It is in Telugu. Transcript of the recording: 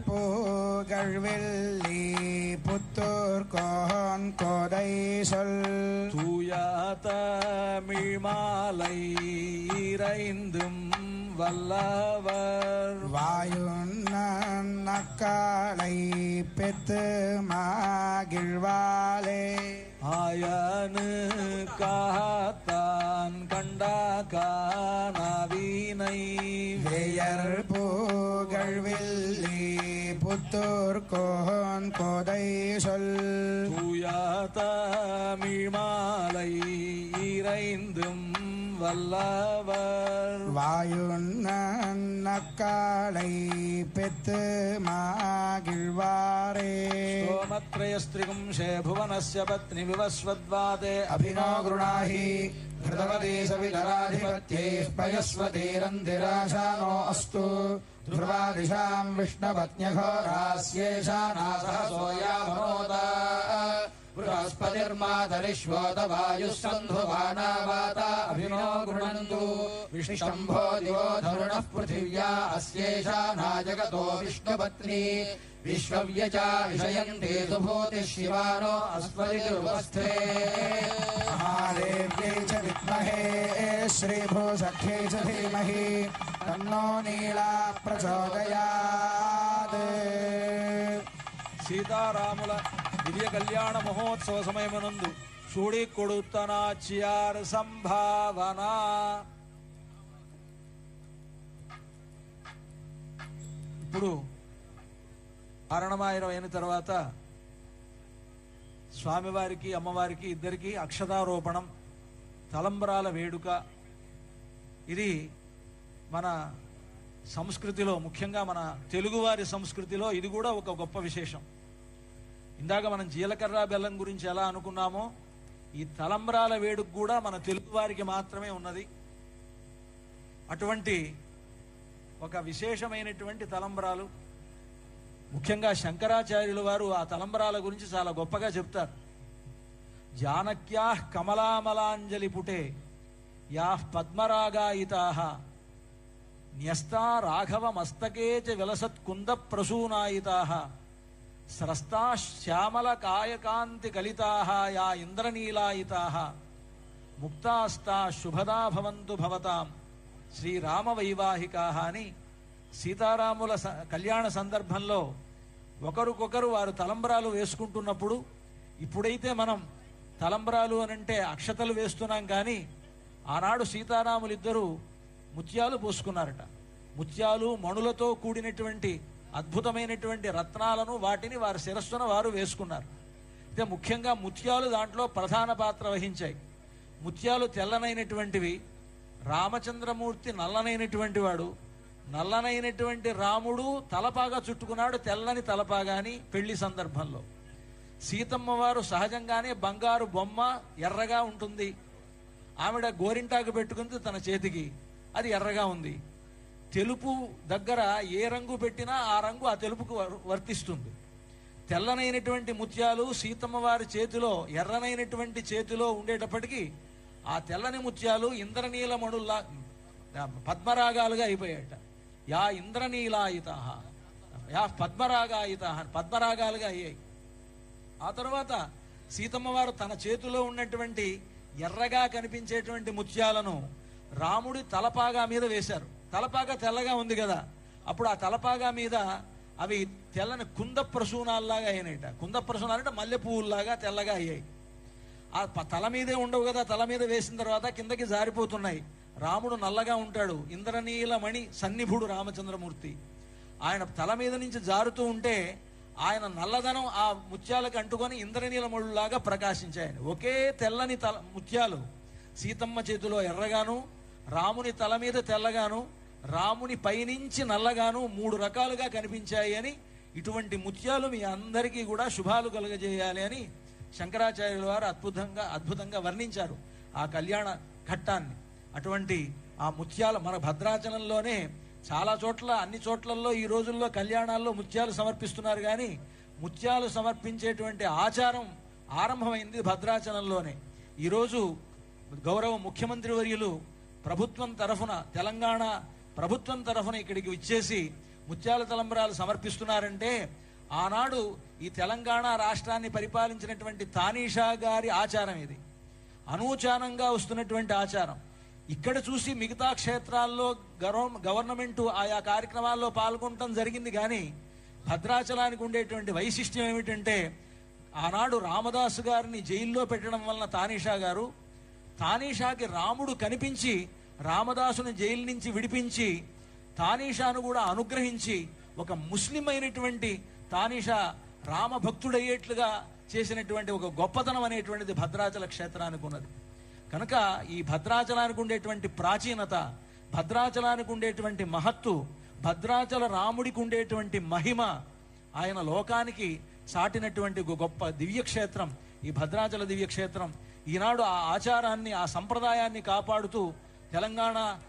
புகழ்வெள்ளி புத்தூர் கோன் கோதை சொல் தூயாத தமிழ்மாலை இறைந்தும் வல்லவர் வாயுண்ணன் நக்காளை பெத்து மாகிழ்வாலே ஆயனு காத்தான் கண்டா காணவினை வேயர் புகழ்வெள்ளி புத்தூர் கோன் கோதை சொல் தூயாத தமிழ்மாலை இறைந்தும் வல்லவர் வாயுண்ணன் நக்காளை பெத்து மாகிழ்வாரே स्तोमत्रयस्त्रिगुंशे भुवनस्य पत्नी विवस्वद्वादे अभिनो गृणाहि घृतवती सवितराधिपत्यैः पयस्वतीरन्तिराशानो अस्तु ध्रुवादिशां विष्णवत्न्यघोरास्येषानासहसोयामनोद बृहस्पतिर्मातरिष्वोत वायुः सन्धुवाना वाता अभिनो गृणन्तु विष्णुशम्भो दिवो धरुणः पृथिव्या अस्येषाना जगतो विष्णुपत्नी विश्वव्यचा विषयन्ते सुभूतिः शिवानो अस्मदिरुपस्थे महादेव्यै च विद्महे श्रीभूसख्यै च धीमहि तन्नो नीला प्रचोदयात् సీతారాముల దివ్య కళ్యాణ మహోత్సవ సమయమునందు చూడి కొడుతన చియార్ సంభావన. ఇప్పుడు అరణమాయనం అయిన తర్వాత స్వామివారికి అమ్మవారికి ఇద్దరికి అక్షతారోపణం, తలంబరాల వేడుక. ఇది మన సంస్కృతిలో, ముఖ్యంగా మన తెలుగువారి సంస్కృతిలో ఇది కూడా ఒక గొప్ప విశేషం. ఇందాక మనం జీలకర్ర బెల్లం గురించి ఎలా అనుకున్నామో, ఈ తలంబ్రాల వేడుక కూడా మన తెలుగువారికి మాత్రమే ఉన్నది. అటువంటి ఒక విశేషమైనటువంటి తలంబ్రాలు. ముఖ్యంగా శంకరాచార్యుల వారు ఆ తలంబ్రాల గురించి చాలా గొప్పగా చెప్తారు. జానక్యా కమలామలాంజలి పుటే యా పద్మరాగాయితా న్యస్తా రాఘవ మస్తకే చ విలసత్ కుంద ప్రసూనాయితా స్రస్తా శ్యామల కాయకాంతి కలితా యా ఇంద్రనీలాయితా ముక్తాస్తా శుభదా భవంతు భవతాం శ్రీరామ వైవాహికా అని సీతారాముల కళ్యాణ సందర్భంలో ఒకరికొకరు వారు తలంబ్రాలు వేసుకుంటున్నప్పుడు, ఇప్పుడైతే మనం తలంబ్రాలు అనంటే అక్షతలు వేస్తున్నాం, కానీ ఆనాడు సీతారాములిద్దరూ ముత్యాలు పోసుకున్నారట. ముత్యాలు మణులతో కూడినటువంటి అద్భుతమైనటువంటి రత్నాలను వాటిని వారి శిరస్సున వారు వేసుకున్నారు. అయితే ముఖ్యంగా ముత్యాలు దాంట్లో ప్రధాన పాత్ర వహించాయి. ముత్యాలు తెల్లనైనటువంటివి. రామచంద్రమూర్తి నల్లనైనటువంటి వాడు. నల్లనైనటువంటి రాముడు తలపాగా చుట్టుకున్నాడు, తెల్లని తలపాగాని పెళ్లి సందర్భంలో. సీతమ్మ వారు సహజంగానే బంగారు బొమ్మ, ఎర్రగా ఉంటుంది. ఆవిడ గోరింటాకు పెట్టుకుంది తన చేతికి, అది ఎర్రగా ఉంది. తెలుపు దగ్గర ఏ రంగు పెట్టినా ఆ రంగు ఆ తెలుపుకు వర్తిస్తుంది. తెల్లనైనటువంటి ముత్యాలు సీతమ్మ వారి చేతిలో, ఎర్రనైనటువంటి చేతిలో ఉండేటప్పటికీ ఆ తెల్లని ముత్యాలు ఇంద్రనీలమణుల్లా పద్మరాగాలుగా అయిపోయాయట. యా ఇంద్రనీలాయిత యా పద్మరాగాయిత పద్మరాగాలుగా అయ్యాయి. ఆ తర్వాత సీతమ్మ వారు తన చేతిలో ఉన్నటువంటి ఎర్రగా కనిపించేటువంటి ముత్యాలను రాముడి తలపాగా మీద వేశారు. తలపాగా తెల్లగా ఉంది కదా, అప్పుడు ఆ తలపాగా మీద అవి తెల్లని కుంద ప్రసూనాల్లాగా అయినాయట. కుంద ప్రసూనాలంటే మల్లె పువ్వుల్లాగా తెల్లగా అయ్యాయి. ఆ తల మీదే ఉండవు కదా, తల మీద వేసిన తర్వాత కిందకి జారిపోతున్నాయి. రాముడు నల్లగా ఉంటాడు, ఇంద్రనీలమణి సన్నిభుడు రామచంద్రమూర్తి. ఆయన తల మీద నుంచి జారుతూ ఉంటే ఆయన నల్లదనం ఆ ముత్యాలకు అంటుకొని ఇంద్రనీలమణులాగా ప్రకాశించాయని. ఒకే తెల్లని ముత్యాలు సీతమ్మ చేతిలో ఎర్రగాను, రాముని తల మీద తెల్లగాను, రాముని పైనుంచి నల్లగాను 3 రకాలుగా కనిపించాయి అని, ఇటువంటి ముత్యాలు మీ అందరికీ కూడా శుభాలు కలుగజేయాలి అని శంకరాచార్యుల వారు అద్భుతంగా వర్ణించారు ఆ కళ్యాణ ఘట్టాన్ని. అటువంటి ఆ ముత్యాలు మన భద్రాచలంలోనే చాలా చోట్ల, అన్ని చోట్లలో ఈ రోజుల్లో కళ్యాణాల్లో ముత్యాలు సమర్పిస్తున్నారు, కానీ ముత్యాలు సమర్పించేటువంటి ఆచారం ఆరంభమైంది భద్రాచలంలోనే. ఈరోజు గౌరవ ముఖ్యమంత్రి వర్యులు ప్రభుత్వం తరఫున, తెలంగాణ ప్రభుత్వం తరఫున ఇక్కడికి ఇచ్చేసి ముత్యాల తలంబరాలు సమర్పిస్తున్నారంటే ఆనాడు ఈ తెలంగాణ రాష్ట్రాన్ని పరిపాలించినటువంటి తానీషా గారి ఆచారం ఇది. అనూచానంగా వస్తున్నటువంటి ఆచారం. ఇక్కడ చూసి మిగతా క్షేత్రాల్లో గవర్నమెంట్ ఆయా కార్యక్రమాల్లో పాల్గొనడం జరిగింది. కానీ భద్రాచలానికి ఉండేటువంటి వైశిష్ట్యం ఏమిటంటే, ఆనాడు రామదాసు గారిని జైల్లో పెట్టడం వలన తానీషాకి రాముడు కనిపించి రామదాసుని జైలు నుంచి విడిపించి తానీషాను కూడా అనుగ్రహించి ఒక ముస్లిం అయినటువంటి తానీషా రామభక్తుడయ్యేట్లుగా చేసినటువంటి ఒక గొప్పతనం అనేటువంటిది భద్రాచల క్షేత్రానికి ఉన్నది. కనుక ఈ భద్రాచలానికి ఉండేటువంటి ప్రాచీనత, భద్రాచలానికి ఉండేటువంటి మహత్తు, భద్రాచల రాముడికి ఉండేటువంటి మహిమ, ఆయన లోకానికి చాటినటువంటి గొప్ప దివ్యక్షేత్రం ఈ భద్రాచల దివ్యక్షేత్రం. ఈనాడు ఆ ఆచారాన్ని, ఆ సంప్రదాయాన్ని కాపాడుతూ తెలంగాణ